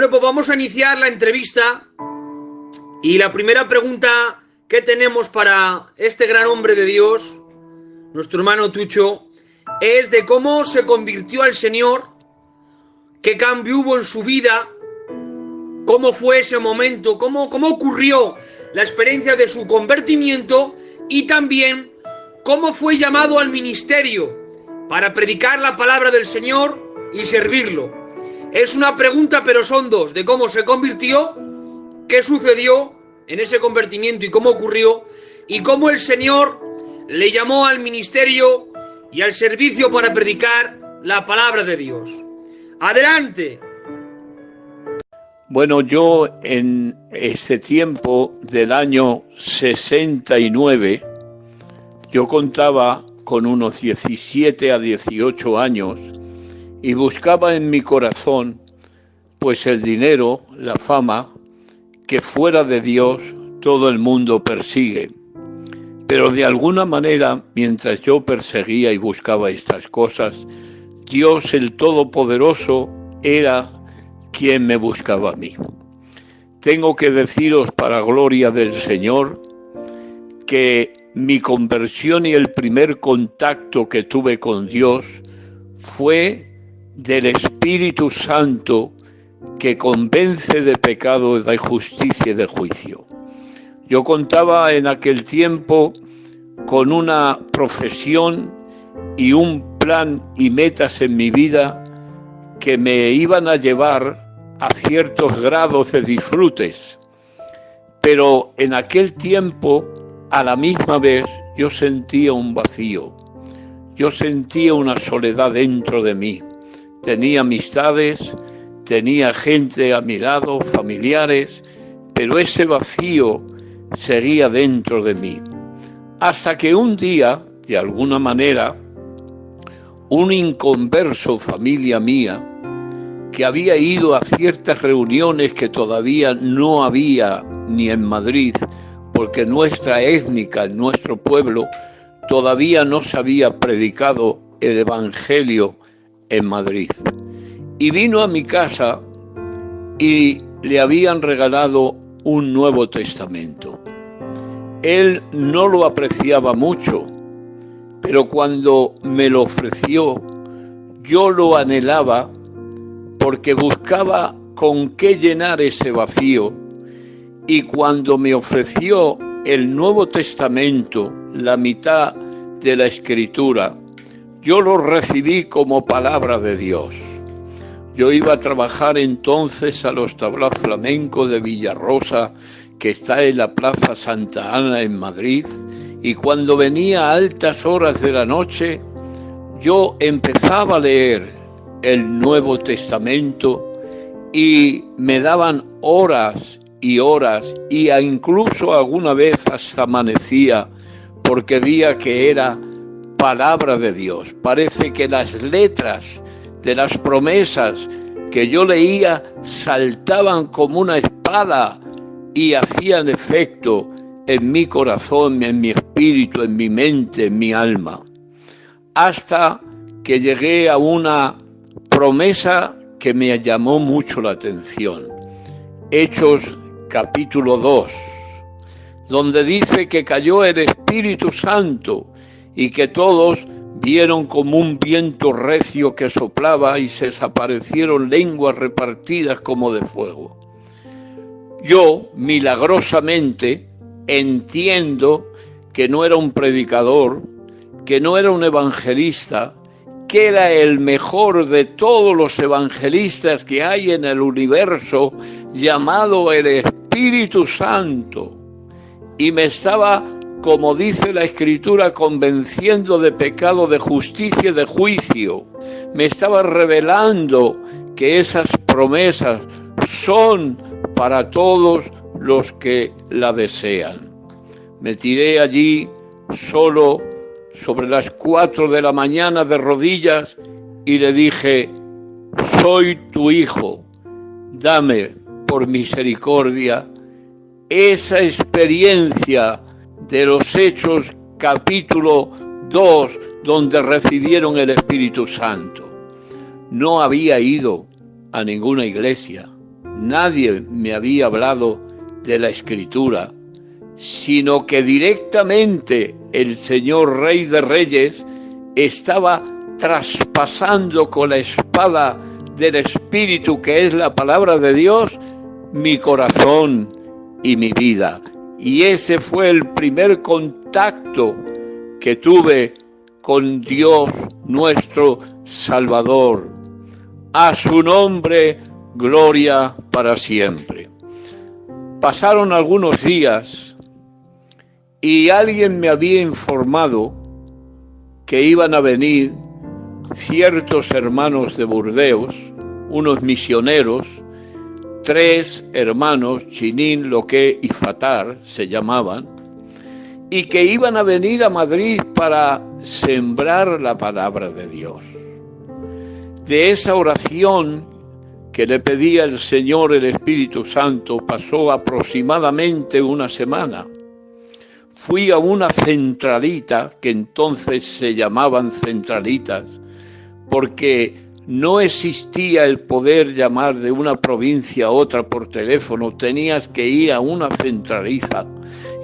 Bueno, pues vamos a iniciar la entrevista y la primera pregunta que tenemos para este gran hombre de Dios, nuestro hermano Tucho, es de cómo se convirtió al Señor, qué cambio hubo en su vida, cómo fue ese momento, cómo ocurrió la experiencia de su convertimiento y también cómo fue llamado al ministerio para predicar la palabra del Señor y servirlo. Es una pregunta, pero son dos, de cómo se convirtió, qué sucedió en ese convertimiento y cómo ocurrió, y cómo el Señor le llamó al ministerio y al servicio para predicar la palabra de Dios. ¡Adelante! Bueno, yo en este tiempo del año 69, yo contaba con unos 17 a 18 años y buscaba en mi corazón pues el dinero, la fama, que fuera de Dios todo el mundo persigue. Pero de alguna manera, mientras yo perseguía y buscaba estas cosas, Dios el Todopoderoso era quien me buscaba a mí. Tengo que deciros, para gloria del Señor, que mi conversión y el primer contacto que tuve con Dios fue del Espíritu Santo, que convence de pecado, de justicia y de juicio. Yo contaba en aquel tiempo con una profesión y un plan y metas en mi vida que me iban a llevar a ciertos grados de disfrutes. Pero en aquel tiempo, a la misma vez, yo sentía un vacío. Yo sentía una soledad dentro de mí. Tenía amistades, tenía gente a mi lado, familiares, pero ese vacío seguía dentro de mí. Hasta que un día, de alguna manera, un inconverso, familia mía, que había ido a ciertas reuniones que todavía no había ni en Madrid, porque nuestra étnica, nuestro pueblo, todavía no se había predicado el Evangelio en Madrid. Y vino a mi casa y le habían regalado un Nuevo Testamento. Él no lo apreciaba mucho, pero cuando me lo ofreció, yo lo anhelaba porque buscaba con qué llenar ese vacío. Y cuando me ofreció el Nuevo Testamento, la mitad de la Escritura, yo lo recibí como palabra de Dios. Yo iba a trabajar entonces a los tablaos flamencos de Villarrosa, que está en la Plaza Santa Ana en Madrid, y cuando venía a altas horas de la noche, yo empezaba a leer el Nuevo Testamento y me daban horas y horas, y incluso alguna vez hasta amanecía, porque veía que era palabra de Dios. Parece que las letras de las promesas que yo leía saltaban como una espada y hacían efecto en mi corazón, en mi espíritu, en mi mente, en mi alma. Hasta que llegué a una promesa que me llamó mucho la atención. Hechos capítulo 2, donde dice que cayó el Espíritu Santo y que todos vieron como un viento recio que soplaba y se desaparecieron lenguas repartidas como de fuego. Yo, milagrosamente, entiendo que no era un predicador, que no era un evangelista, que era el mejor de todos los evangelistas que hay en el universo, llamado el Espíritu Santo. Y me estaba, como dice la Escritura, convenciendo de pecado, de justicia y de juicio. Me estaba revelando que esas promesas son para todos los que la desean. Me tiré allí solo sobre las 4 de la mañana de rodillas y le dije: soy tu hijo, dame por misericordia esa experiencia de los Hechos capítulo 2, donde recibieron el Espíritu Santo. No había ido a ninguna iglesia, nadie me había hablado de la Escritura, sino que directamente el Señor Rey de Reyes estaba traspasando con la espada del Espíritu, que es la palabra de Dios, mi corazón y mi vida. Y ese fue el primer contacto que tuve con Dios nuestro Salvador. A su nombre, gloria para siempre. Pasaron algunos días y alguien me había informado que iban a venir ciertos hermanos de Burdeos, unos misioneros, 3 hermanos, Chinín, Loqué y Fatar se llamaban, y que iban a venir a Madrid para sembrar la palabra de Dios. De esa oración que le pedía el Señor el Espíritu Santo pasó aproximadamente una semana. Fui a una centralita, que entonces se llamaban centralitas, porque no existía el poder llamar de una provincia a otra por teléfono, tenías que ir a una centralita.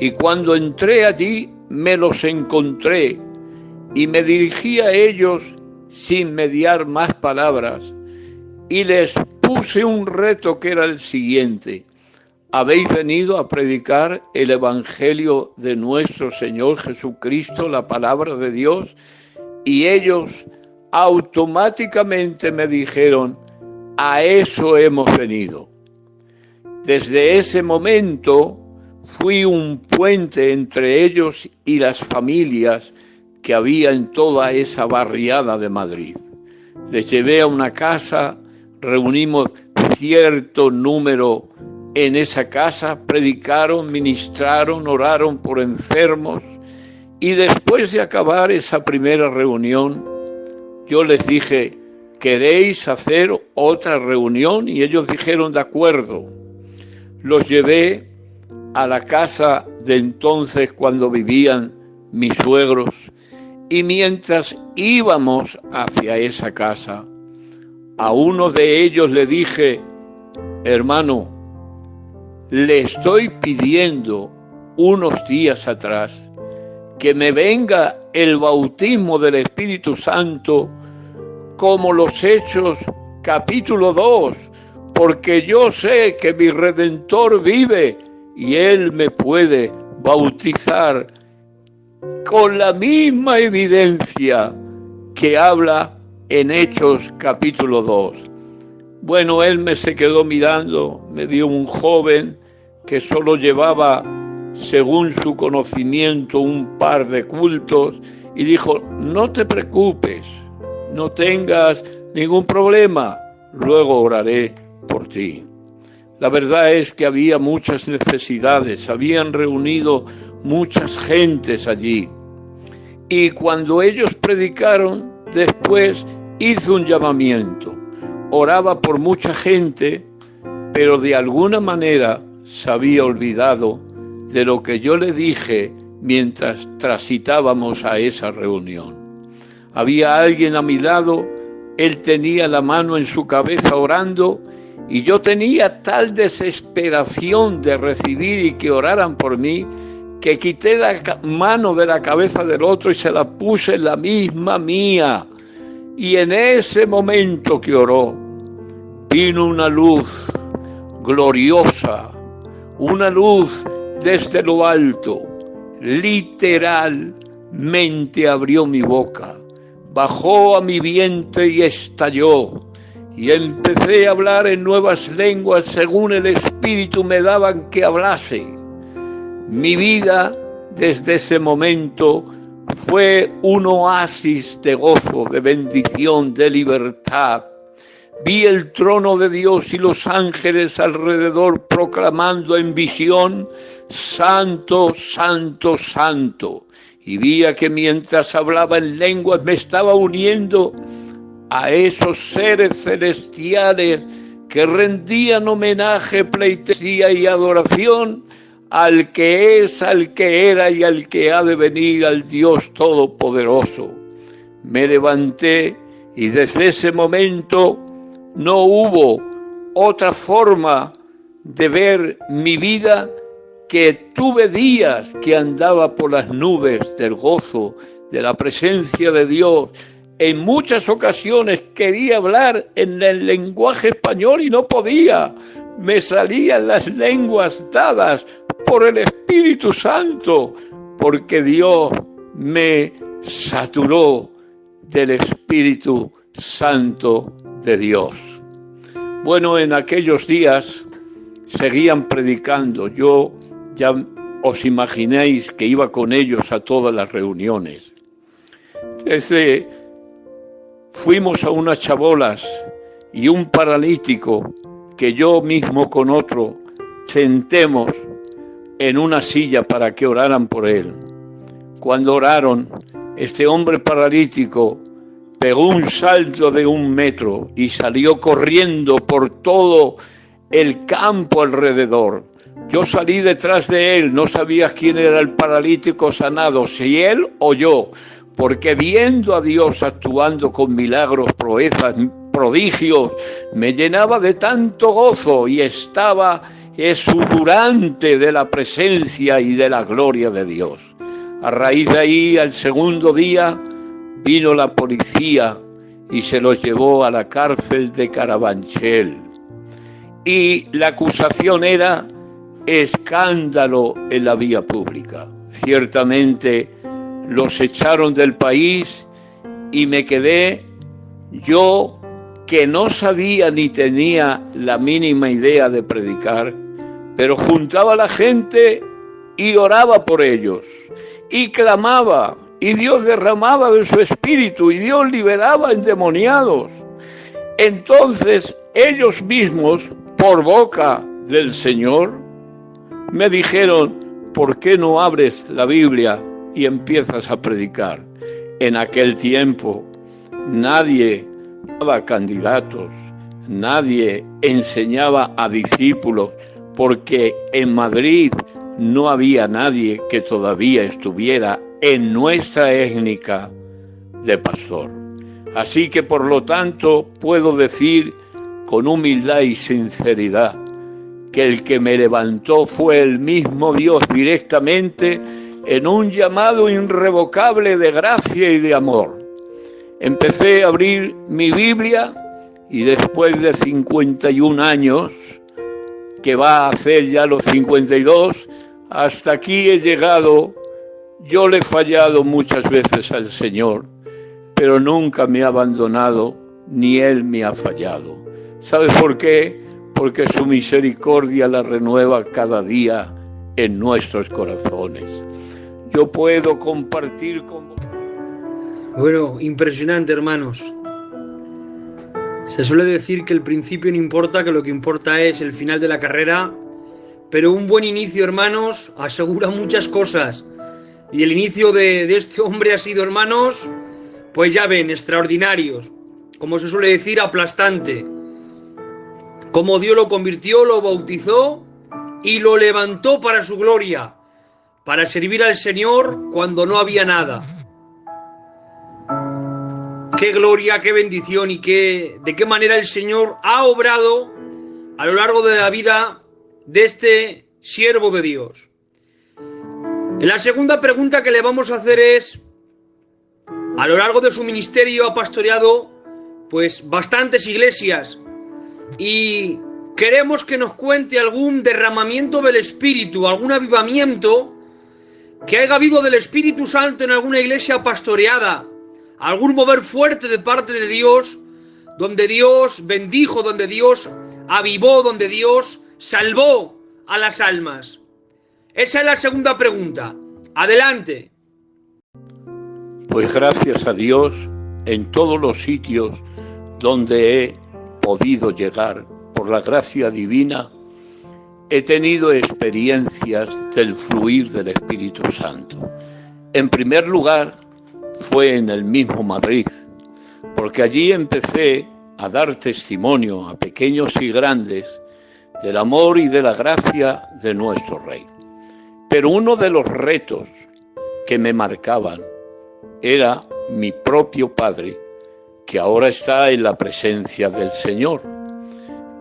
Y cuando entré allí me los encontré y me dirigí a ellos sin mediar más palabras y les puse un reto que era el siguiente: habéis venido a predicar el Evangelio de nuestro Señor Jesucristo, la palabra de Dios. Y ellos automáticamente me dijeron: a eso hemos venido. Desde ese momento fui un puente entre ellos y las familias que había en toda esa barriada de Madrid. Les llevé a una casa, reunimos cierto número en esa casa, predicaron, ministraron, oraron por enfermos, y después de acabar esa primera reunión, yo les dije: ¿queréis hacer otra reunión? Y ellos dijeron: de acuerdo. Los llevé a la casa de entonces cuando vivían mis suegros, y mientras íbamos hacia esa casa, a uno de ellos le dije: hermano, le estoy pidiendo unos días atrás que me venga el bautismo del Espíritu Santo como los Hechos capítulo 2, porque yo sé que mi Redentor vive y Él me puede bautizar con la misma evidencia que habla en Hechos capítulo 2. Bueno, él me se quedó mirando, me vio un joven que solo llevaba, según su conocimiento, un par de cultos, y dijo: no te preocupes, no tengas ningún problema, luego oraré por ti. La verdad es que había muchas necesidades, habían reunido muchas gentes allí. Y cuando ellos predicaron, después hizo un llamamiento. Oraba por mucha gente, pero de alguna manera se había olvidado de lo que yo le dije mientras transitábamos a esa reunión. Había alguien a mi lado, él tenía la mano en su cabeza orando, y yo tenía tal desesperación de recibir y que oraran por mí, que quité la mano de la cabeza del otro y se la puse en la misma mía. Y en ese momento que oró, vino una luz gloriosa, una luz desde lo alto, literalmente abrió mi boca, bajó a mi vientre y estalló, y empecé a hablar en nuevas lenguas según el Espíritu me daban que hablase. Mi vida desde ese momento fue un oasis de gozo, de bendición, de libertad. Vi el trono de Dios y los ángeles alrededor proclamando en visión: Santo, Santo, Santo. Y vi que mientras hablaba en lenguas me estaba uniendo a esos seres celestiales que rendían homenaje, pleitesía y adoración al que es, al que era y al que ha de venir, al Dios Todopoderoso. Me levanté y desde ese momento no hubo otra forma de ver mi vida, que tuve días que andaba por las nubes del gozo, de la presencia de Dios. En muchas ocasiones quería hablar en el lenguaje español y no podía. Me salían las lenguas dadas por el Espíritu Santo, porque Dios me saturó del Espíritu Santo de Dios. Bueno, en aquellos días seguían predicando. Yo ya os imagináis que iba con ellos a todas las reuniones. Fuimos a unas chabolas y un paralítico que yo mismo con otro sentemos en una silla para que oraran por él. Cuando oraron, este hombre paralítico pegó un salto de 1 metro y salió corriendo por todo el campo alrededor. Yo salí detrás de él, no sabía quién era el paralítico sanado, si él o yo, porque viendo a Dios actuando con milagros, proezas, prodigios, me llenaba de tanto gozo y estaba exuberante de la presencia y de la gloria de Dios. A raíz de ahí, al segundo día, vino la policía y se los llevó a la cárcel de Carabanchel. Y la acusación era escándalo en la vía pública. Ciertamente los echaron del país y me quedé yo, que no sabía ni tenía la mínima idea de predicar, pero juntaba a la gente y oraba por ellos y clamaba, y Dios derramaba de su espíritu y Dios liberaba endemoniados. Entonces ellos mismos, por boca del Señor, me dijeron: ¿por qué no abres la Biblia y empiezas a predicar? En aquel tiempo nadie daba candidatos, nadie enseñaba a discípulos, porque en Madrid no había nadie que todavía estuviera en nuestra étnica de pastor. Así que, por lo tanto, puedo decir con humildad y sinceridad que el que me levantó fue el mismo Dios directamente en un llamado irrevocable de gracia y de amor. Empecé a abrir mi Biblia y después de 51 años, que va a hacer ya los 52, hasta aquí he llegado. Yo le he fallado muchas veces al Señor, pero nunca me ha abandonado, ni Él me ha fallado. ¿Sabes por qué? Porque su misericordia la renueva cada día en nuestros corazones. Yo puedo compartir con vosotros. Bueno, impresionante, hermanos. Se suele decir que el principio no importa, que lo que importa es el final de la carrera, pero un buen inicio, hermanos, asegura muchas cosas. Y el inicio de este hombre ha sido, hermanos, pues ya ven, extraordinarios. Como se suele decir, aplastante. Como Dios lo convirtió, lo bautizó y lo levantó para su gloria, para servir al Señor cuando no había nada. Qué gloria, qué bendición y de qué manera el Señor ha obrado a lo largo de la vida de este siervo de Dios. La segunda pregunta que le vamos a hacer es: a lo largo de su ministerio ha pastoreado pues bastantes iglesias y queremos que nos cuente algún derramamiento del Espíritu, algún avivamiento que haya habido del Espíritu Santo en alguna iglesia pastoreada, algún mover fuerte de parte de Dios, donde Dios bendijo, donde Dios avivó, donde Dios salvó a las almas. Esa es la segunda pregunta. Adelante. Pues gracias a Dios, en todos los sitios donde he podido llegar, por la gracia divina, he tenido experiencias del fluir del Espíritu Santo. En primer lugar, fue en el mismo Madrid, porque allí empecé a dar testimonio a pequeños y grandes del amor y de la gracia de nuestro Rey. Pero uno de los retos que me marcaban era mi propio padre, que ahora está en la presencia del Señor.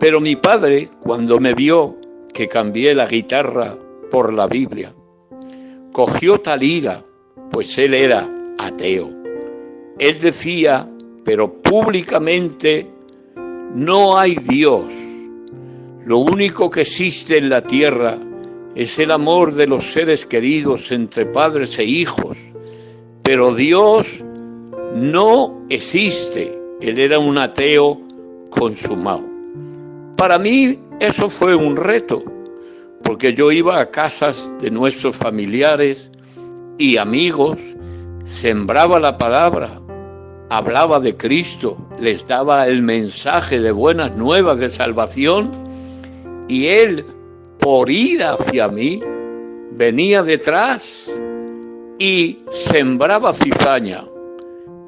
Pero mi padre, cuando me vio que cambié la guitarra por la Biblia, cogió tal ira, pues él era ateo. Él decía, pero públicamente, no hay Dios. Lo único que existe en la tierra es el amor de los seres queridos entre padres e hijos. Pero Dios no existe. Él era un ateo consumado. Para mí eso fue un reto, porque yo iba a casas de nuestros familiares y amigos, sembraba la palabra, hablaba de Cristo, les daba el mensaje de buenas nuevas de salvación, y él, por ir hacia mí, venía detrás y sembraba cizaña.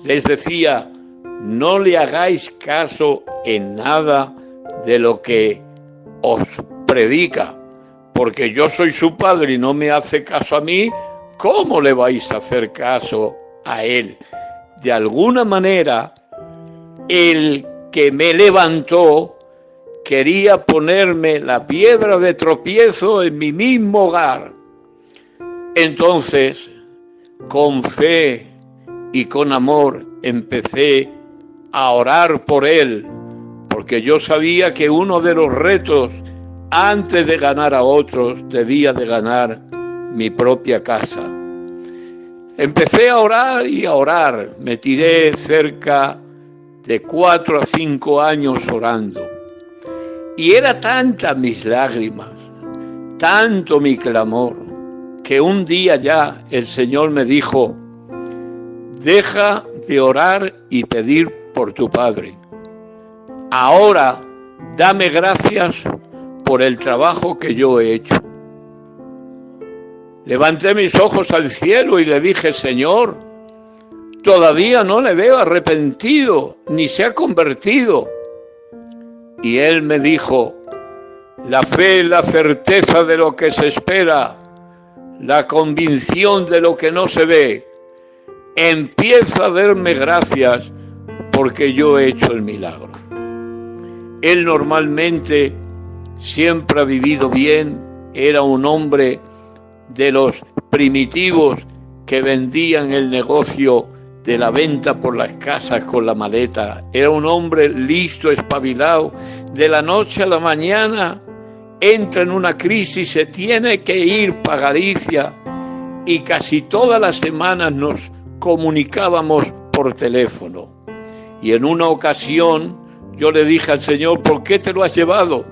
Les decía, no le hagáis caso en nada de lo que os predica, porque yo soy su padre y no me hace caso a mí, ¿cómo le vais a hacer caso a él? De alguna manera, el que me levantó quería ponerme la piedra de tropiezo en mi mismo hogar. Entonces, con fe y con amor, empecé a orar por él, porque yo sabía que uno de los retos, antes de ganar a otros, debía de ganar mi propia casa. Empecé a orar y a orar. Me tiré cerca de 4 a 5 años orando. Y era tanta mis lágrimas, tanto mi clamor, que un día ya el Señor me dijo, deja de orar y pedir por tu padre. Ahora dame gracias por el trabajo que yo he hecho. Levanté mis ojos al cielo y le dije, Señor, todavía no le veo arrepentido, ni se ha convertido. Y él me dijo, la fe es la certeza de lo que se espera, la convicción de lo que no se ve. Empieza a darme gracias porque yo he hecho el milagro. Él normalmente siempre ha vivido bien, era un hombre de los primitivos que vendían el negocio de la venta por las casas con la maleta. Era un hombre listo, espabilado. De la noche a la mañana entra en una crisis, se tiene que ir para Galicia, y casi todas las semanas nos comunicábamos por teléfono. Y en una ocasión yo le dije al Señor, ¿por qué te lo has llevado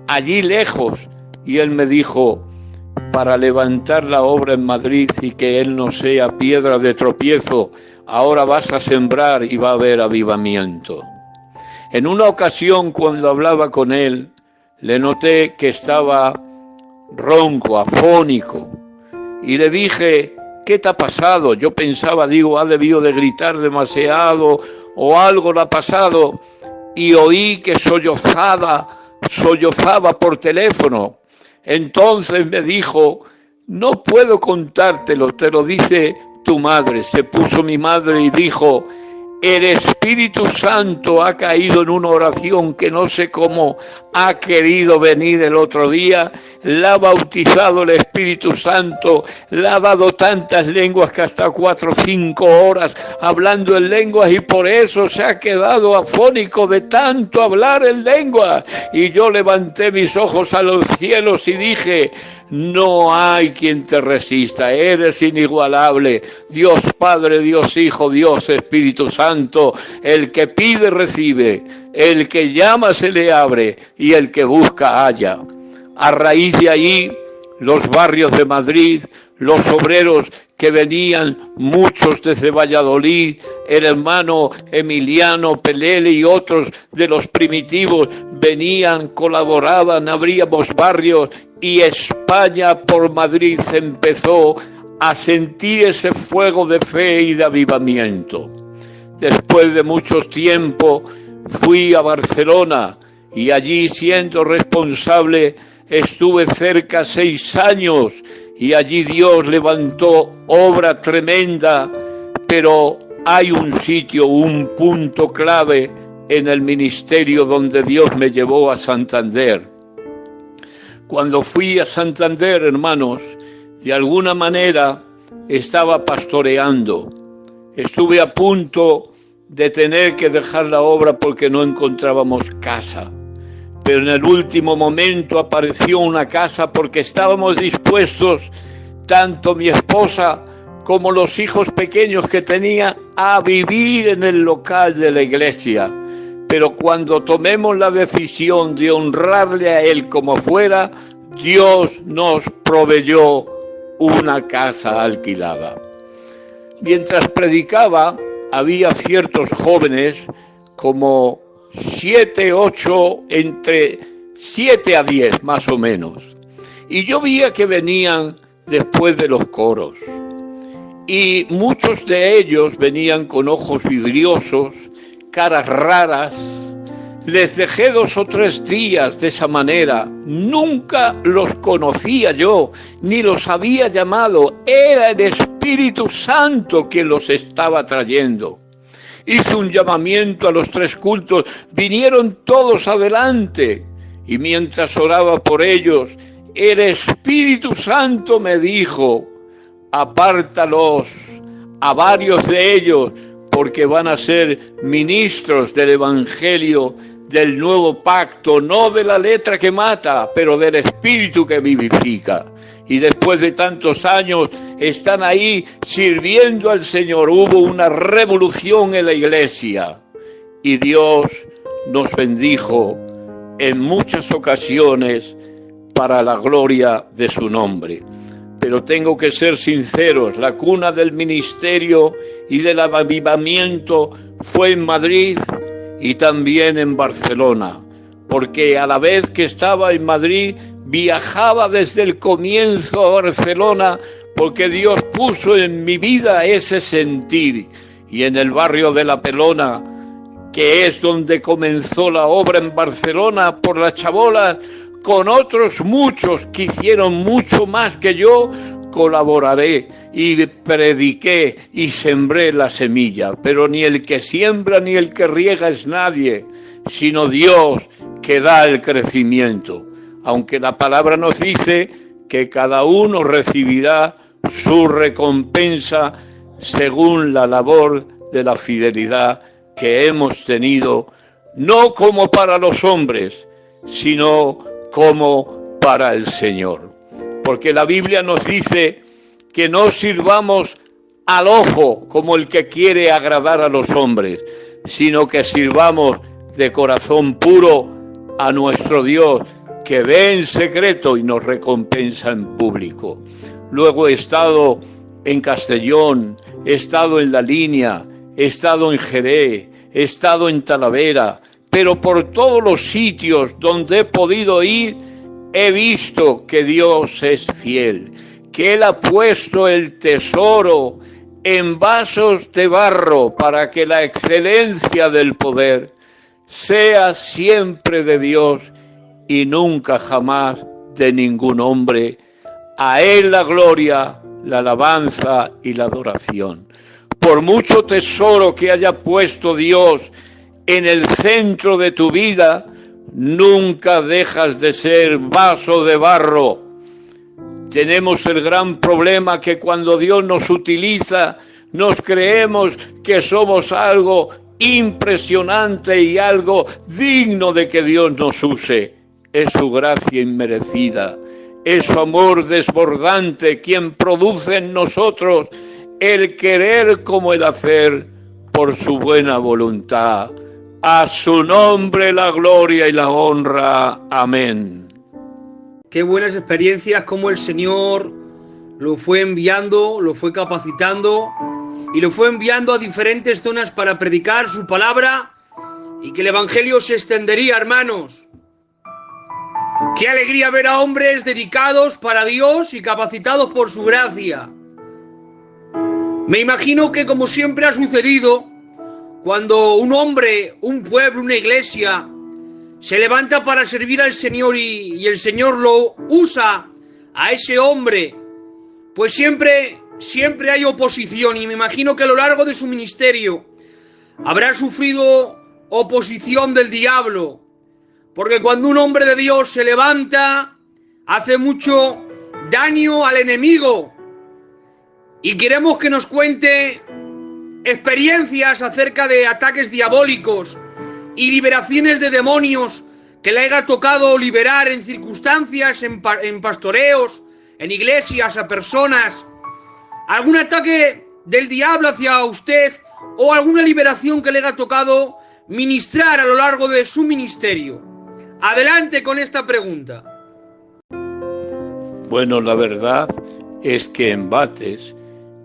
allí lejos? Y él me dijo, para levantar la obra en Madrid y que él no sea piedra de tropiezo, ahora vas a sembrar y va a haber avivamiento. En una ocasión, cuando hablaba con él, le noté que estaba ronco, afónico, y le dije, ¿qué te ha pasado? Yo pensaba, ha debido de gritar demasiado o algo le ha pasado, y oí que sollozaba por teléfono. Entonces me dijo, no puedo contártelo, te lo dice tu madre. Se puso mi madre y dijo, el Espíritu Santo ha caído en una oración que no sé cómo ha querido venir el otro día, la ha bautizado el Espíritu Santo, le ha dado tantas lenguas que hasta 4 o 5 horas hablando en lenguas, y por eso se ha quedado afónico de tanto hablar en lenguas. Y yo levanté mis ojos a los cielos y dije, no hay quien te resista, eres inigualable, Dios Padre, Dios Hijo, Dios Espíritu Santo, el que pide recibe, el que llama se le abre y el que busca halla. A raíz de ahí, los barrios de Madrid, los obreros que venían, muchos desde Valladolid, el hermano Emiliano Pelele y otros de los primitivos venían, colaboraban, abríamos barrios, y España por Madrid empezó a sentir ese fuego de fe y de avivamiento. Después de mucho tiempo fui a Barcelona y allí, siendo responsable, estuve cerca 6 años, y allí Dios levantó obra tremenda, pero hay un sitio, un punto clave en el ministerio donde Dios me llevó a Santander. Cuando fui a Santander, hermanos, de alguna manera estaba pastoreando. Estuve a punto de tener que dejar la obra porque no encontrábamos casa. Pero en el último momento apareció una casa porque estábamos dispuestos, tanto mi esposa como los hijos pequeños que tenía, a vivir en el local de la iglesia. Pero cuando tomemos la decisión de honrarle a Él como fuera, Dios nos proveyó una casa alquilada. Mientras predicaba, había ciertos jóvenes, como 7, 8, entre 7 a 10 más o menos. Y yo veía que venían después de los coros. Y muchos de ellos venían con ojos vidriosos, caras raras. Les dejé 2 o 3 días de esa manera. Nunca los conocía yo, ni los había llamado. Era el Espíritu Santo quien los estaba trayendo. Hice un llamamiento a los 3 cultos, vinieron todos adelante, y mientras oraba por ellos, el Espíritu Santo me dijo: apártalos a varios de ellos, porque van a ser ministros del Evangelio, del nuevo pacto, no de la letra que mata, pero del Espíritu que vivifica. Y después de tantos años están ahí sirviendo al Señor. Hubo una revolución en la iglesia y Dios nos bendijo en muchas ocasiones para la gloria de su nombre. Pero tengo que ser sinceros, la cuna del ministerio y del avivamiento fue en Madrid y también en Barcelona, porque a la vez que estaba en Madrid, viajaba desde el comienzo a Barcelona, porque Dios puso en mi vida ese sentir. Y en el barrio de La Pelona, que es donde comenzó la obra en Barcelona, por las chabolas, con otros muchos que hicieron mucho más que yo, colaboraré y prediqué y sembré la semilla. Pero ni el que siembra ni el que riega es nadie, sino Dios que da el crecimiento. Aunque la palabra nos dice que cada uno recibirá su recompensa según la labor de la fidelidad que hemos tenido, no como para los hombres, sino como para el Señor. Porque la Biblia nos dice que no sirvamos al ojo como el que quiere agradar a los hombres, sino que sirvamos de corazón puro a nuestro Dios, que ve en secreto y nos recompensa en público. Luego he estado en Castellón, he estado en La Línea, he estado en Jerez, he estado en Talavera, pero por todos los sitios donde he podido ir, he visto que Dios es fiel, que Él ha puesto el tesoro en vasos de barro para que la excelencia del poder sea siempre de Dios y nunca jamás de ningún hombre. A Él la gloria, la alabanza y la adoración. Por mucho tesoro que haya puesto Dios en el centro de tu vida, nunca dejas de ser vaso de barro. Tenemos el gran problema que cuando Dios nos utiliza, nos creemos que somos algo impresionante y algo digno de que Dios nos use. Es su gracia inmerecida, es su amor desbordante quien produce en nosotros el querer como el hacer por su buena voluntad. A su nombre la gloria y la honra. Amén. Qué buenas experiencias, como el Señor lo fue enviando, lo fue capacitando y lo fue enviando a diferentes zonas para predicar su palabra y que el Evangelio se extendería, hermanos. Qué alegría ver a hombres dedicados para Dios y capacitados por su gracia. Me imagino que, como siempre ha sucedido, cuando un hombre, un pueblo, una iglesia se levanta para servir al Señor y el Señor lo usa a ese hombre, pues siempre hay oposición, y me imagino que a lo largo de su ministerio habrá sufrido oposición del diablo, porque cuando un hombre de Dios se levanta, hace mucho daño al enemigo. Y queremos que nos cuente experiencias acerca de ataques diabólicos y liberaciones de demonios que le haya tocado liberar en circunstancias, en pastoreos, en iglesias, a personas. ¿Algún ataque del diablo hacia usted o alguna liberación que le haya tocado ministrar a lo largo de su ministerio? Adelante con esta pregunta. Bueno, la verdad es que embates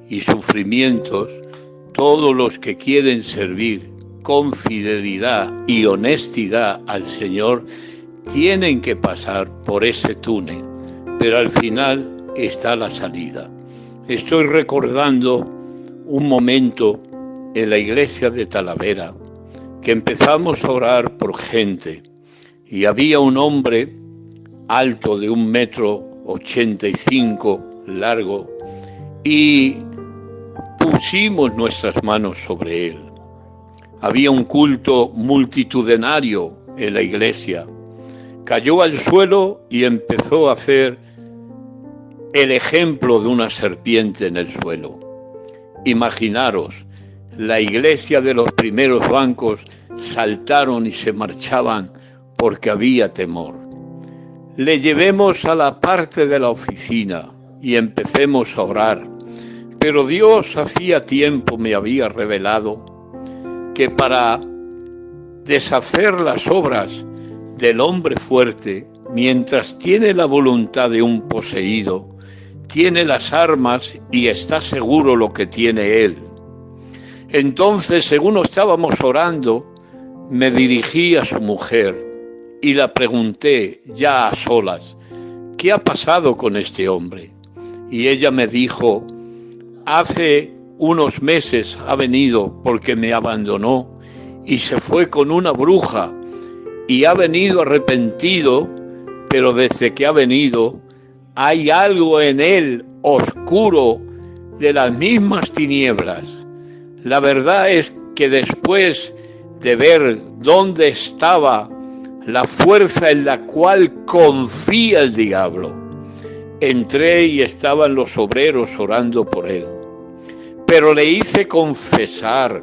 y sufrimientos, todos los que quieren servir con fidelidad y honestidad al Señor tienen que pasar por ese túnel, pero al final está la salida. Estoy recordando un momento en la iglesia de Talavera que empezamos a orar por gente y había un hombre alto de 1,85 m, largo, y pusimos nuestras manos sobre él. Había un culto multitudinario en la iglesia. Cayó al suelo y empezó a hacer el ejemplo de una serpiente en el suelo. Imaginaros, la iglesia de los primeros bancos saltaron y se marchaban porque había temor. Le llevemos a la parte de la oficina y empecemos a orar. Pero Dios hacía tiempo me había revelado que para deshacer las obras del hombre fuerte, mientras tiene la voluntad de un poseído, tiene las armas y está seguro lo que tiene él. Entonces, según estábamos orando, me dirigí a su mujer y la pregunté, ya a solas, ¿qué ha pasado con este hombre? Y ella me dijo, hace unos meses ha venido porque me abandonó y se fue con una bruja y ha venido arrepentido, pero desde que ha venido hay algo en él oscuro de las mismas tinieblas. La verdad es que después de ver dónde estaba la fuerza en la cual confía el diablo, entré y estaban los obreros orando por él. Pero le hice confesar,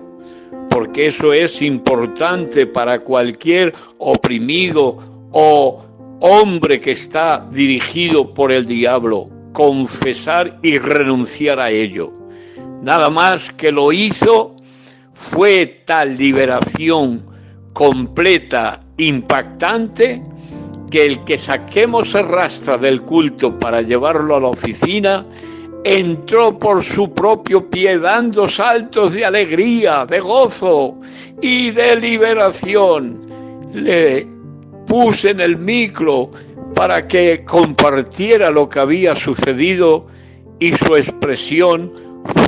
porque eso es importante para cualquier oprimido o hombre que está dirigido por el diablo, confesar y renunciar a ello. Nada más que lo hizo, fue tal liberación completa, impactante, que el que saquemos el rastra del culto para llevarlo a la oficina, entró por su propio pie dando saltos de alegría, de gozo y de liberación. Le puse en el micro para que compartiera lo que había sucedido y su expresión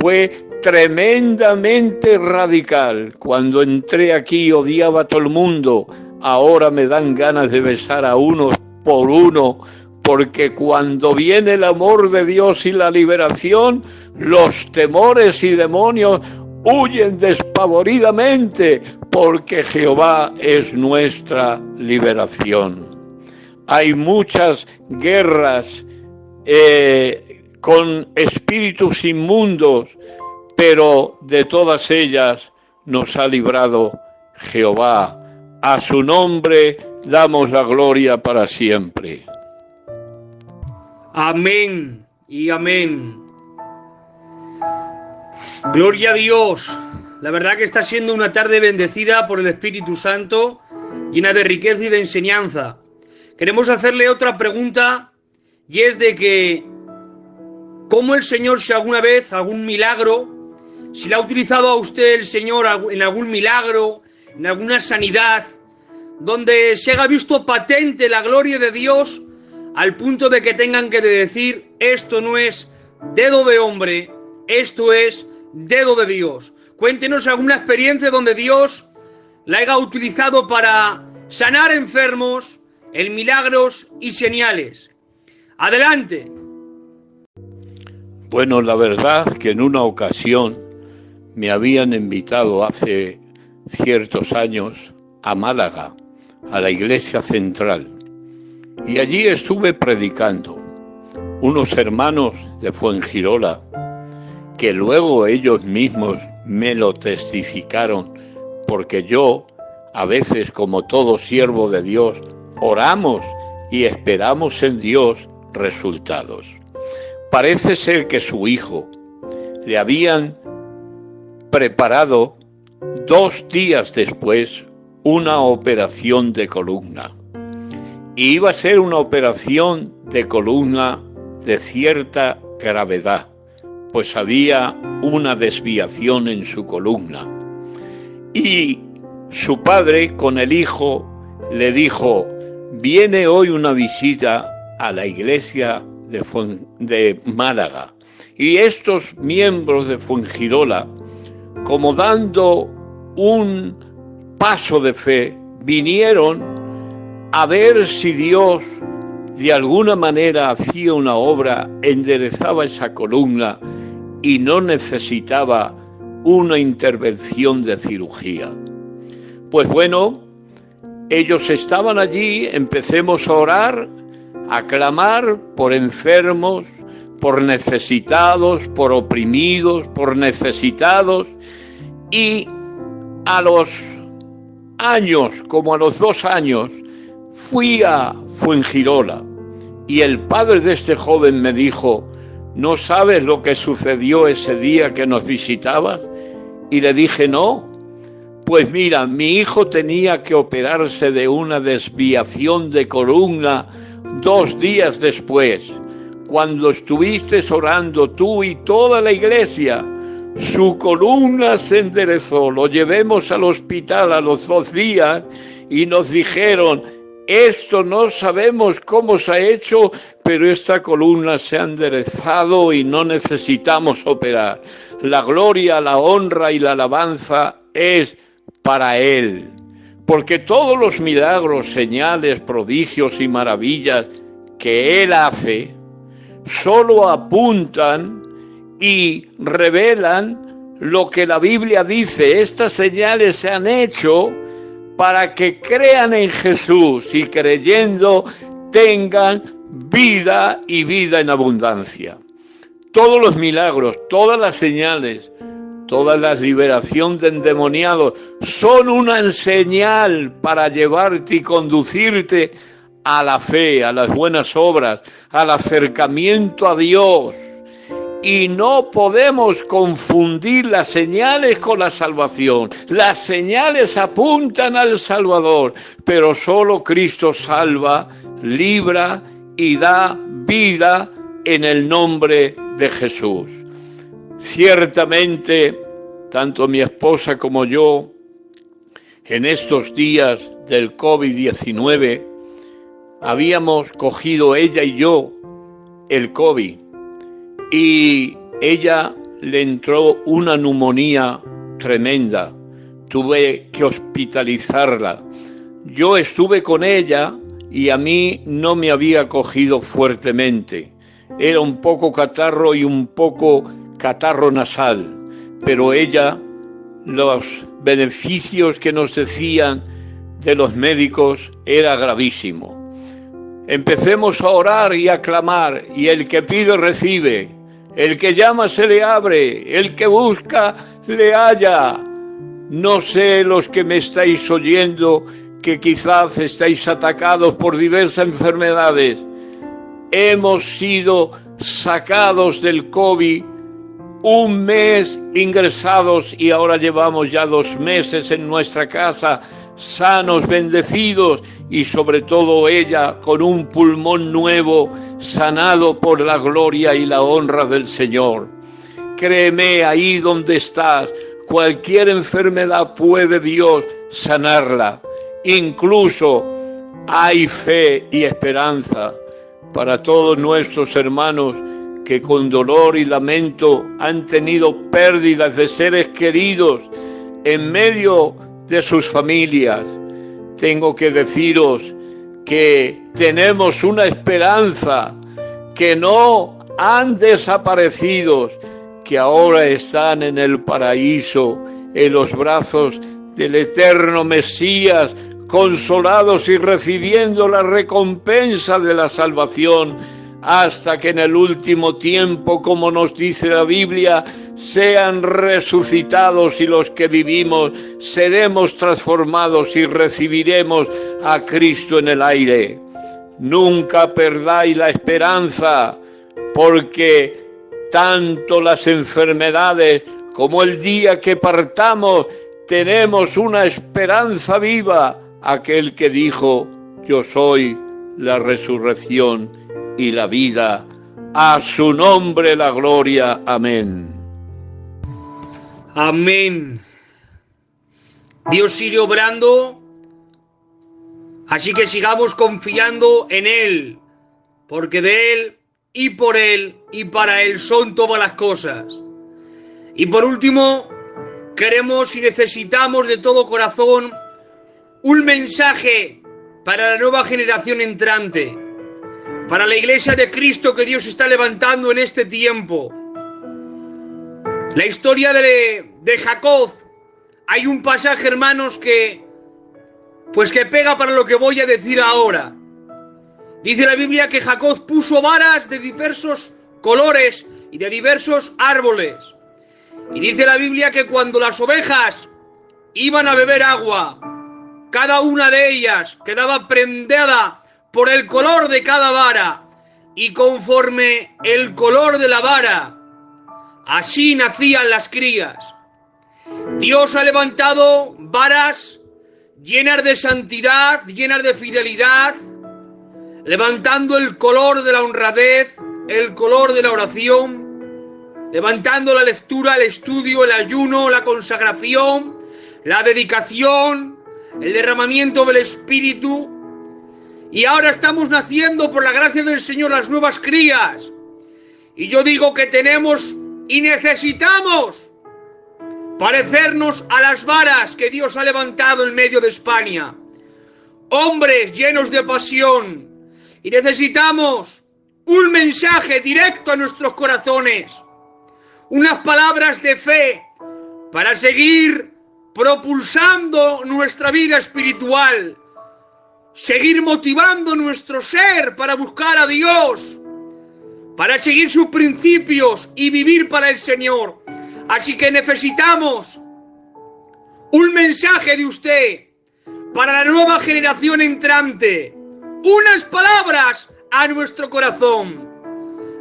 fue tremendamente radical. Cuando entré aquí odiaba a todo el mundo, ahora me dan ganas de besar a uno por uno, porque cuando viene el amor de Dios y la liberación, los temores y demonios huyen despavoridamente, porque Jehová es nuestra liberación. Hay muchas guerras con espíritus inmundos, pero de todas ellas nos ha librado Jehová. A su nombre damos la gloria para siempre. Amén y amén. Gloria a Dios. La verdad que está siendo una tarde bendecida por el Espíritu Santo, llena de riqueza y de enseñanza. Queremos hacerle otra pregunta, y es de que ¿cómo el Señor, si alguna vez algún milagro, si le ha utilizado a usted el Señor en algún milagro, en alguna sanidad, donde se haya visto patente la gloria de Dios, al punto de que tengan que decir, esto no es dedo de hombre, esto es dedo de Dios? Cuéntenos alguna experiencia donde Dios la haya utilizado para sanar enfermos, en milagros y señales. Adelante. Bueno, la verdad que en una ocasión me habían invitado hace ciertos años a Málaga, a la iglesia central, y allí estuve predicando. Unos hermanos de Fuengirola, que luego ellos mismos me lo testificaron, porque yo, a veces, como todo siervo de Dios, oramos y esperamos en Dios resultados. Parece ser que su hijo le habían preparado 2 días después una operación de columna. Y iba a ser una operación de columna de cierta gravedad, pues había una desviación en su columna. Y su padre con el hijo le dijo: viene hoy una visita a la iglesia de Málaga. Y estos miembros de Fuengirola, como dando un paso de fe, vinieron a ver si Dios de alguna manera hacía una obra, enderezaba esa columna y no necesitaba una intervención de cirugía. Pues bueno, ellos estaban allí, empecemos a orar, a clamar por enfermos, por necesitados, por oprimidos, por necesitados, y a los años, como a los 2 años, fui a Fuengirola y el padre de este joven me dijo: ¿no sabes lo que sucedió ese día que nos visitabas? Y le dije: no. Pues mira, mi hijo tenía que operarse de una desviación de columna 2 días después. Cuando estuviste orando tú y toda la iglesia, su columna se enderezó. Lo llevemos al hospital a los 2 días y nos dijeron: esto no sabemos cómo se ha hecho, pero esta columna se ha enderezado y no necesitamos operar. La gloria, la honra y la alabanza es para Él, porque todos los milagros, señales, prodigios y maravillas que Él hace solo apuntan y revelan lo que la Biblia dice. Estas señales se han hecho para que crean en Jesús y creyendo tengan vida y vida en abundancia. Todos los milagros, todas las señales, toda la liberación de endemoniados son una señal para llevarte y conducirte a la fe, a las buenas obras, al acercamiento a Dios. Y no podemos confundir las señales con la salvación. Las señales apuntan al Salvador, pero solo Cristo salva, libra y da vida en el nombre de Jesús. Ciertamente, tanto mi esposa como yo, en estos días del COVID-19, habíamos cogido ella y yo el COVID. Y ella le entró una neumonía tremenda. Tuve que hospitalizarla. Yo estuve con ella y a mí no me había cogido fuertemente. Era un poco catarro y un poco catarro nasal. Pero ella, los beneficios que nos decían de los médicos era gravísimo. Empecemos a orar y a clamar, y el que pide recibe. El que llama se le abre, el que busca le halla. No sé los que me estáis oyendo, que quizás estáis atacados por diversas enfermedades. Hemos sido sacados del COVID, 1 mes ingresados y ahora llevamos ya 2 meses en nuestra casa, sanos, bendecidos, y sobre todo ella con un pulmón nuevo, sanado por la gloria y la honra del Señor. Créeme, ahí donde estás, cualquier enfermedad puede Dios sanarla. Incluso hay fe y esperanza para todos nuestros hermanos que con dolor y lamento han tenido pérdidas de seres queridos en medio de sus familias. Tengo que deciros que tenemos una esperanza, que no han desaparecido, que ahora están en el paraíso, en los brazos del eterno Mesías, consolados y recibiendo la recompensa de la salvación, hasta que en el último tiempo, como nos dice la Biblia, sean resucitados y los que vivimos seremos transformados y recibiremos a Cristo en el aire. Nunca perdáis la esperanza, porque tanto las enfermedades como el día que partamos tenemos una esperanza viva, aquel que dijo: yo soy la resurrección y la vida. A su nombre la gloria. Amén. Amén. Dios sigue obrando, así que sigamos confiando en Él, porque de Él y por Él y para Él son todas las cosas. Y por último, queremos y necesitamos de todo corazón un mensaje para la nueva generación entrante, para la Iglesia de Cristo que Dios está levantando en este tiempo. La historia de Jacob, hay un pasaje, hermanos, que pega para lo que voy a decir ahora. Dice la Biblia que Jacob puso varas de diversos colores y de diversos árboles. Y dice la Biblia que cuando las ovejas iban a beber agua, cada una de ellas quedaba prendada por el color de cada vara, y conforme el color de la vara, así nacían las crías. Dios ha levantado varas llenas de santidad, llenas de fidelidad, levantando el color de la honradez, el color de la oración, levantando la lectura, el estudio, el ayuno, la consagración, la dedicación, el derramamiento del Espíritu. Y ahora estamos naciendo por la gracia del Señor las nuevas crías. Y yo digo que tenemos y necesitamos parecernos a las varas que Dios ha levantado en medio de España. Hombres llenos de pasión. Y necesitamos un mensaje directo a nuestros corazones. Unas palabras de fe para seguir propulsando nuestra vida espiritual. Seguir motivando nuestro ser para buscar a Dios, para seguir sus principios y vivir para el Señor. Así que necesitamos un mensaje de usted para la nueva generación entrante, unas palabras a nuestro corazón.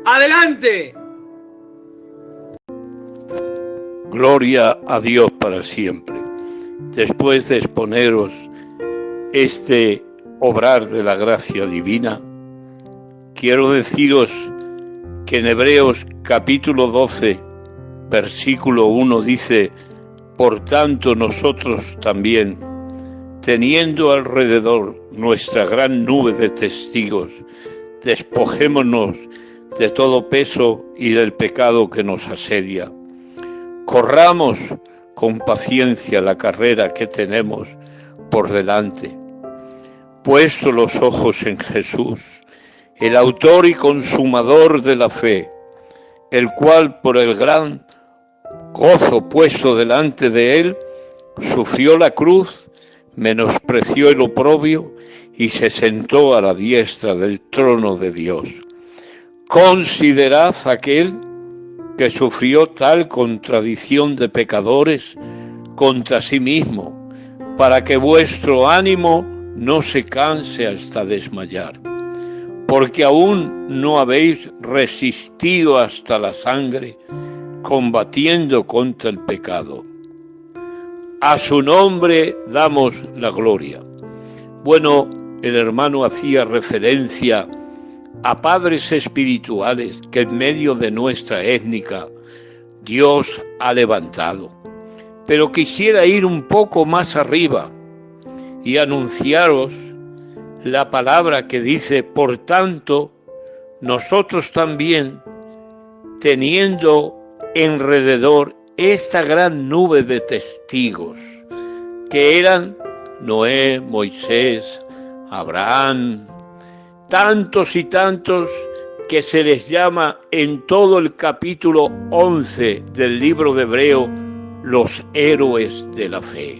Adelante. Gloria a Dios para siempre. Después de exponeros este obrar de la gracia divina, quiero deciros que en Hebreos capítulo 12, versículo 1 dice: por tanto nosotros también, teniendo alrededor nuestra gran nube de testigos, despojémonos de todo peso y del pecado que nos asedia. Corramos con paciencia la carrera que tenemos por delante, puesto los ojos en Jesús, el autor y consumador de la fe, el cual por el gran gozo puesto delante de él, sufrió la cruz, menospreció el oprobio y se sentó a la diestra del trono de Dios. Considerad aquel que sufrió tal contradicción de pecadores contra sí mismo, para que vuestro ánimo no se canse hasta desmayar, porque aún no habéis resistido hasta la sangre, combatiendo contra el pecado. A su nombre damos la gloria. Bueno, el hermano hacía referencia a padres espirituales que en medio de nuestra étnica Dios ha levantado. Pero quisiera ir un poco más arriba y anunciaros la palabra que dice: por tanto, nosotros también, teniendo alrededor esta gran nube de testigos, que eran Noé, Moisés, Abraham, tantos y tantos que se les llama en todo el capítulo 11 del libro de Hebreo los héroes de la fe.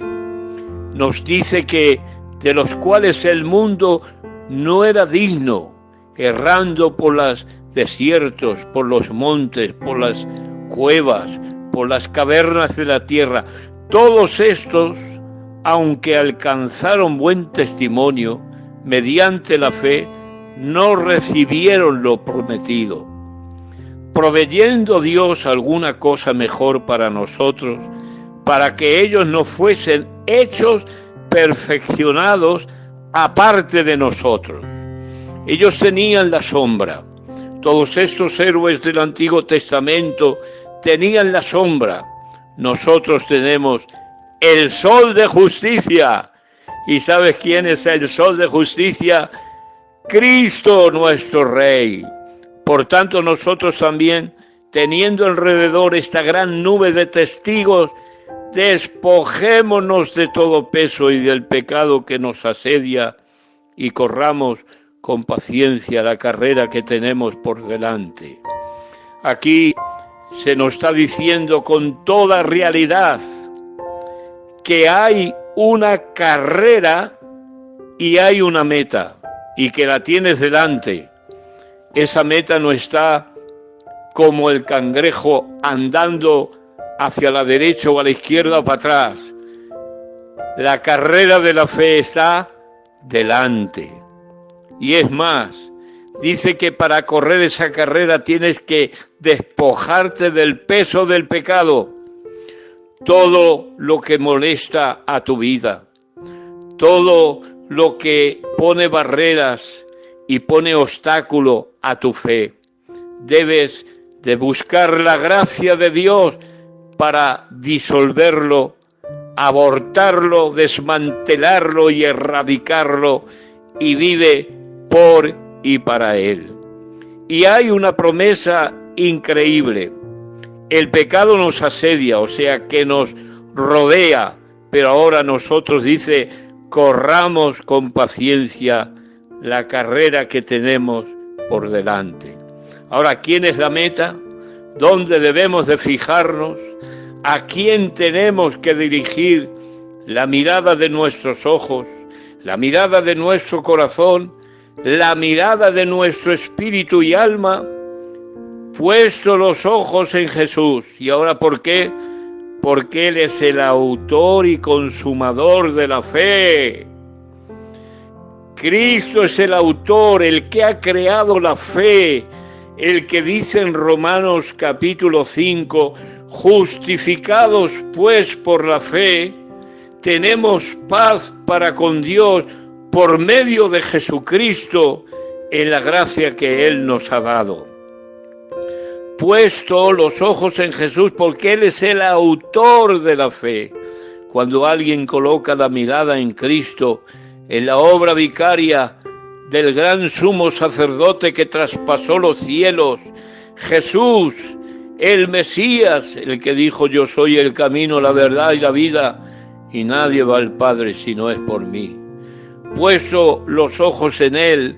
nos dice que de los cuales el mundo no era digno, errando por los desiertos, por los montes, por las cuevas, por las cavernas de la tierra. Todos estos, aunque alcanzaron buen testimonio, mediante la fe, no recibieron lo prometido, proveyendo Dios alguna cosa mejor para nosotros, para que ellos no fuesen hechos perfeccionados aparte de nosotros. Ellos tenían la sombra. Todos estos héroes del Antiguo Testamento tenían la sombra. Nosotros tenemos el sol de justicia. ¿Y sabes quién es el sol de justicia? Cristo nuestro Rey. Por tanto, nosotros también, teniendo alrededor esta gran nube de testigos, despojémonos de todo peso y del pecado que nos asedia y corramos con paciencia la carrera que tenemos por delante. Aquí se nos está diciendo con toda realidad que hay una carrera y hay una meta, y que la tienes delante. Esa meta no está como el cangrejo andando hacia la derecha o a la izquierda o para atrás. La carrera de la fe está delante. Y es más, dice que para correr esa carrera tienes que despojarte del peso del pecado. Todo lo que molesta a tu vida, todo lo que pone barreras y pone obstáculo a tu fe. Debes de buscar la gracia de Dios para disolverlo, abortarlo, desmantelarlo y erradicarlo, y vive por y para Él. Y hay una promesa increíble. El pecado nos asedia, o sea que nos rodea, pero ahora nosotros, dice, corramos con paciencia la carrera que tenemos por delante. Ahora, ¿quién es la meta? ¿Dónde debemos de fijarnos? ¿A quién tenemos que dirigir la mirada de nuestros ojos, la mirada de nuestro corazón, la mirada de nuestro espíritu y alma? Puesto los ojos en Jesús. ¿Y ahora por qué? Porque Él es el autor y consumador de la fe. Cristo es el autor, el que ha creado la fe, el que dice en Romanos capítulo 5, justificados pues por la fe, tenemos paz para con Dios por medio de Jesucristo en la gracia que Él nos ha dado. Puesto los ojos en Jesús porque Él es el autor de la fe. Cuando alguien coloca la mirada en Cristo, en la obra vicaria del gran sumo sacerdote que traspasó los cielos, Jesús, el Mesías, el que dijo: yo soy el camino, la verdad y la vida, y nadie va al Padre si no es por mí. Puesto los ojos en Él,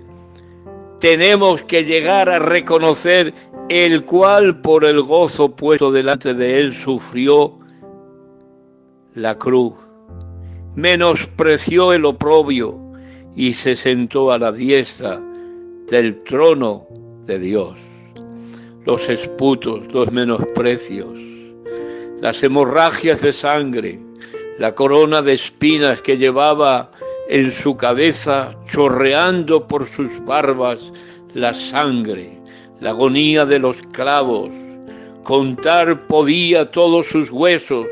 tenemos que llegar a reconocer el cual por el gozo puesto delante de Él sufrió la cruz, menospreció el oprobio y se sentó a la diestra del trono de Dios. Los esputos, los menosprecios, las hemorragias de sangre, la corona de espinas que llevaba en su cabeza, chorreando por sus barbas la sangre, la agonía de los clavos, contar podía todos sus huesos,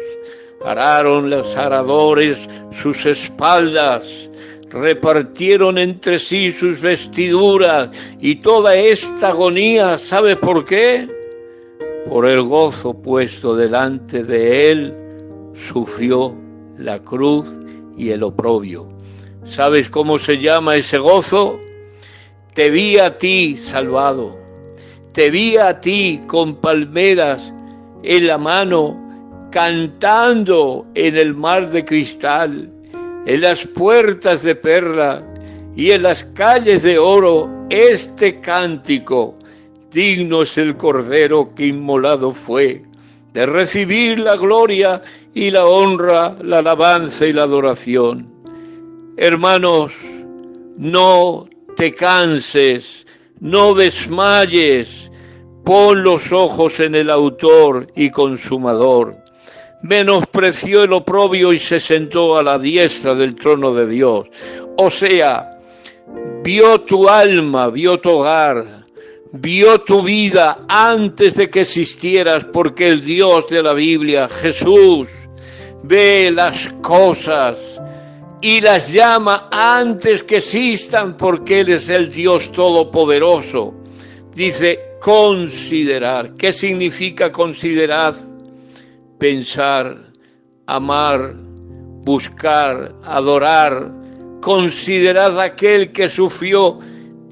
araron los aradores sus espaldas, repartieron entre sí sus vestiduras, y toda esta agonía, ¿sabe por qué? Por el gozo puesto delante de Él, sufrió la cruz y el oprobio. ¿Sabes cómo se llama ese gozo? Te vi a ti salvado, te vi a ti con palmeras en la mano, cantando en el mar de cristal, en las puertas de perla y en las calles de oro, este cántico: digno es el Cordero que inmolado fue de recibir la gloria y la honra, la alabanza y la adoración. Hermanos, no te canses, no desmayes, pon los ojos en el autor y consumador. Menospreció el oprobio y se sentó a la diestra del trono de Dios. O sea, vio tu alma, vio tu hogar, vio tu vida antes de que existieras, porque el Dios de la Biblia, Jesús, ve las cosas y las llama antes que existan, porque Él es el Dios Todopoderoso. Dice considerar. ¿Qué significa considerar? Pensar, amar, buscar, adorar. Considerad a aquel que sufrió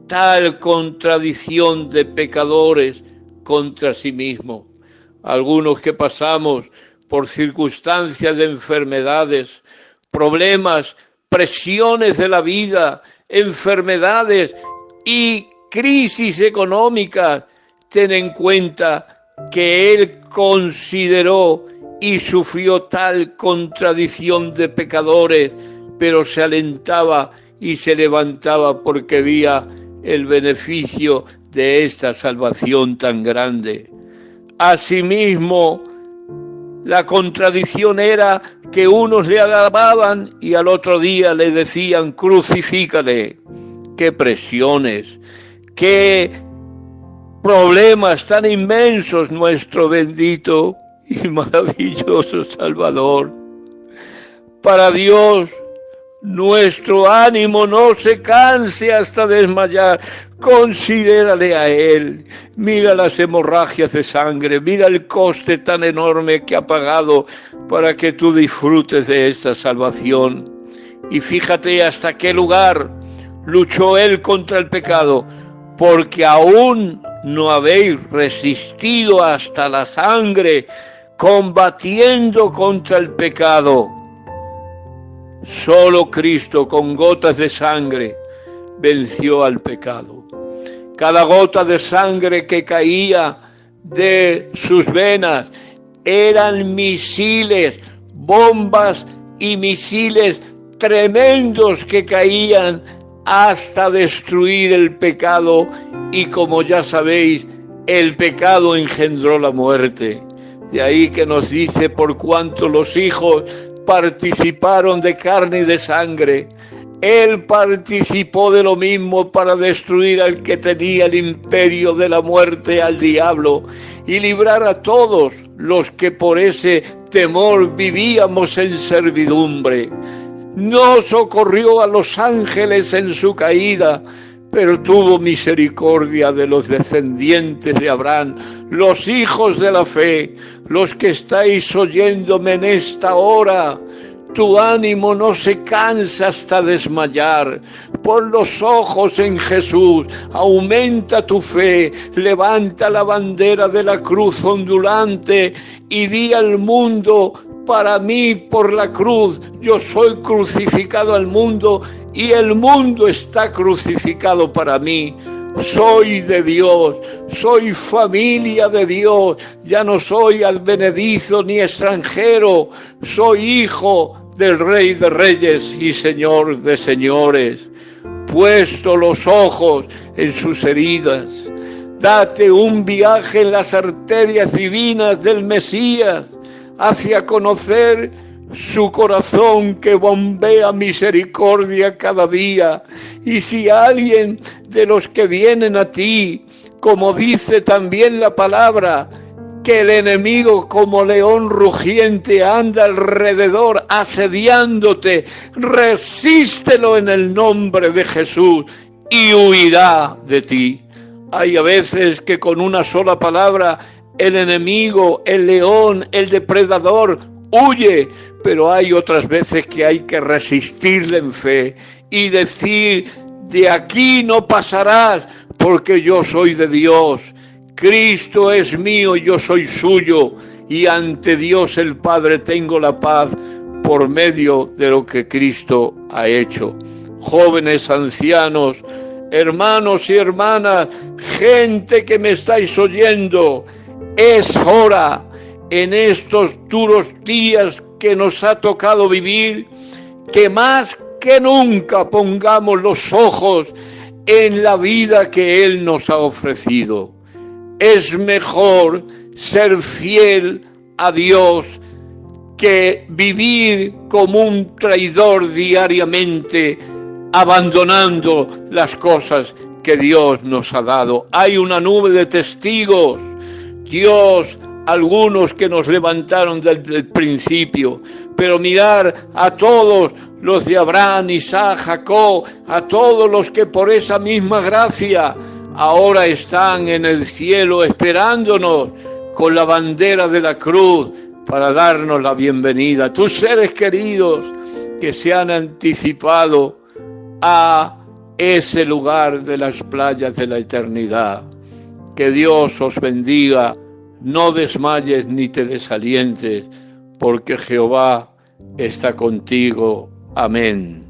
tal contradicción de pecadores contra sí mismo. Algunos que pasamos por circunstancias de enfermedades, problemas, presiones de la vida, enfermedades y crisis económicas, ten en cuenta que Él consideró y sufrió tal contradicción de pecadores, pero se alentaba y se levantaba porque veía el beneficio de esta salvación tan grande. Asimismo, la contradicción era que unos le alababan y al otro día le decían crucifícale. Qué presiones, qué problemas tan inmensos nuestro bendito y maravilloso Salvador. Para Dios, nuestro ánimo no se canse hasta desmayar. Considérale a Él. Mira las hemorragias de sangre, mira el coste tan enorme que ha pagado para que tú disfrutes de esta salvación. Y fíjate hasta qué lugar luchó Él contra el pecado, porque aún no habéis resistido hasta la sangre, combatiendo contra el pecado. Solo Cristo con gotas de sangre venció al pecado. Cada gota de sangre que caía de sus venas eran misiles, bombas y misiles tremendos que caían hasta destruir el pecado, y como ya sabéis, el pecado engendró la muerte. De ahí que nos dice, por cuanto los hijos participaron de carne y de sangre, Él participó de lo mismo para destruir al que tenía el imperio de la muerte, al diablo, y librar a todos los que por ese temor vivíamos en servidumbre. No socorrió a los ángeles en su caída, pero tuvo misericordia de los descendientes de Abraham, los hijos de la fe, los que estáis oyéndome en esta hora. Tu ánimo no se cansa hasta desmayar. Pon los ojos en Jesús, aumenta tu fe, levanta la bandera de la cruz ondulante y di al mundo: para mí, por la cruz, yo soy crucificado al mundo y el mundo está crucificado para mí. Soy de Dios, soy familia de Dios, ya no soy advenedizo ni extranjero, soy hijo del Rey de Reyes y Señor de Señores. Puesto los ojos en sus heridas, date un viaje en las arterias divinas del Mesías, hacia conocer su corazón que bombea misericordia cada día. Y si alguien de los que vienen a ti, como dice también la palabra, que el enemigo como león rugiente anda alrededor asediándote, resístelo en el nombre de Jesús y huirá de ti. Hay a veces que con una sola palabra el enemigo, el león, el depredador huye, pero hay otras veces que hay que resistirle en fe y decir: de aquí no pasarás, porque yo soy de Dios, Cristo es mío y yo soy suyo, y ante Dios el Padre tengo la paz por medio de lo que Cristo ha hecho. Jóvenes, ancianos, hermanos y hermanas, gente que me estáis oyendo, es hora en estos duros días que nos ha tocado vivir, que más que nunca pongamos los ojos en la vida que Él nos ha ofrecido. Es mejor ser fiel a Dios que vivir como un traidor diariamente, abandonando las cosas que Dios nos ha dado. Hay una nube de testigos. Dios, algunos que nos levantaron desde el principio, pero mirar a todos los de Abraham, Isaac, Jacob, a todos los que por esa misma gracia ahora están en el cielo esperándonos con la bandera de la cruz para darnos la bienvenida. Tus seres queridos que se han anticipado a ese lugar de las playas de la eternidad. Que Dios os bendiga, no desmayes ni te desalientes, porque Jehová está contigo. Amén.